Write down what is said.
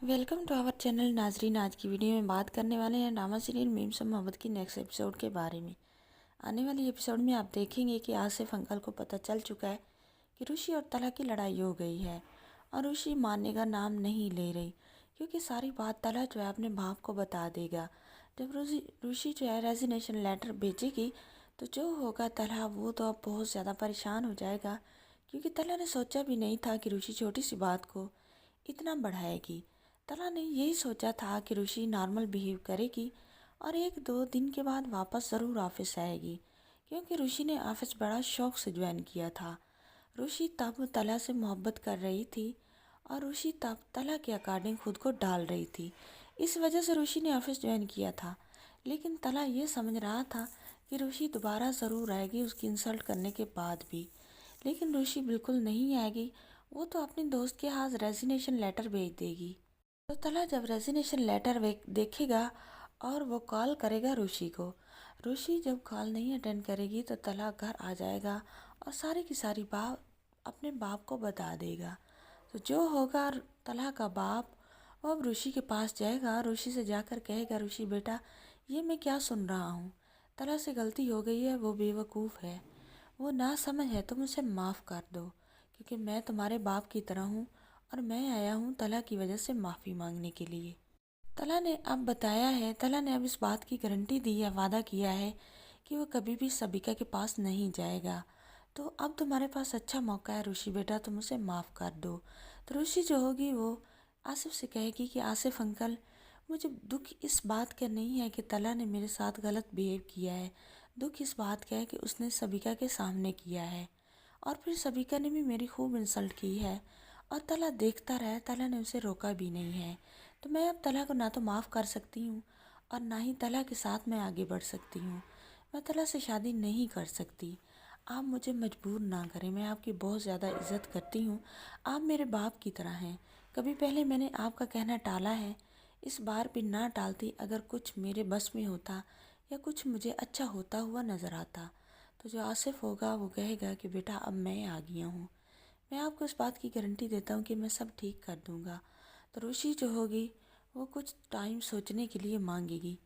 Welcome to our channel नाजरीन। आज की वीडियो में बात करने वाले हैं ड्रामा सीरियल मीम्स ऑफ मोहब्बत की नेक्स्ट एपिसोड के बारे में। आने वाली एपिसोड में आप देखेंगे कि आसिफ अंकल को पता चल चुका है कि ऋषि और तला की लड़ाई हो गई है और ऋषि मानने का नाम नहीं ले रही, क्योंकि सारी बात तला जो है अपने बाप को बता देगा। जब ऋषि जो है रेजिग्नेशन लेटर भेजेगी तो जो होगा तला वो तो अब बहुत ज़्यादा परेशान हो जाएगा, क्योंकि तला ने सोचा भी नहीं था कि ऋषि छोटी सी बात को इतना बढ़ाएगी। तला ने यही सोचा था कि ऋषि नॉर्मल बिहेव करेगी और 1-2 दिन के बाद वापस ज़रूर ऑफिस आएगी, क्योंकि ऋषि ने ऑफिस बड़ा शौक से ज्वाइन किया था। ऋषि तब तला से मोहब्बत कर रही थी और ऋषि तब तला के अकॉर्डिंग खुद को डाल रही थी। इस वजह से ऋषि ने ऑफिस ज्वाइन किया था, लेकिन तला ये समझ रहा था कि ऋषि दोबारा ज़रूर आएगी उसकी इंसल्ट करने के बाद भी। लेकिन ऋषि बिल्कुल नहीं आएगी, वो तो अपने दोस्त के हाथ रेजिग्नेशन लेटर भेज देगी। तो तला जब रेजिग्नेशन लेटर देखेगा और वो कॉल करेगा ऋषि को। ऋषि जब कॉल नहीं अटेंड करेगी तो तला घर आ जाएगा और सारी की सारी बात अपने बाप को बता देगा। तो जो होगा, तला का बाप वो अब ऋषि के पास जाएगा, ऋषि से जाकर कहेगा, ऋषि बेटा ये मैं क्या सुन रहा हूँ, तला से गलती हो गई है, वो बेवकूफ़ है, वो ना समझ है, तुम उसे माफ़ कर दो, क्योंकि मैं तुम्हारे बाप की तरह हूँ और मैं आया हूँ तला की वजह से माफ़ी मांगने के लिए। तला ने अब बताया है, तला ने अब इस बात की गारंटी दी है, वादा किया है कि वो कभी भी सबिका के पास नहीं जाएगा। तो अब तुम्हारे पास अच्छा मौका है ऋषि बेटा, तुम उसे माफ़ कर दो। तो ऋषि जो होगी वो आसिफ से कहेगी कि आसिफ अंकल, मुझे दुख इस बात का नहीं है कि तला ने मेरे साथ गलत बिहेव किया है, दुख इस बात का है कि उसने सबिका के सामने किया है और फिर सबिका ने भी मेरी खूब इंसल्ट की है और तला देखता रहा, तला ने उसे रोका भी नहीं है। तो मैं अब तला को ना तो माफ़ कर सकती हूँ और ना ही तला के साथ मैं आगे बढ़ सकती हूँ। मैं तला से शादी नहीं कर सकती। आप मुझे मजबूर ना करें, मैं आपकी बहुत ज़्यादा इज़्ज़त करती हूँ, आप मेरे बाप की तरह हैं। कभी पहले मैंने आपका कहना टाला है, इस बार भी ना टालती अगर कुछ मेरे बस में होता या कुछ मुझे अच्छा होता हुआ नज़र आता। तो जो आसिफ होगा वो कहेगा कि बेटा अब मैं आ गया हूँ, मैं आपको इस बात की गारंटी देता हूँ कि मैं सब ठीक कर दूँगा। तो ऋषि जो होगी वो कुछ टाइम सोचने के लिए मांगेगी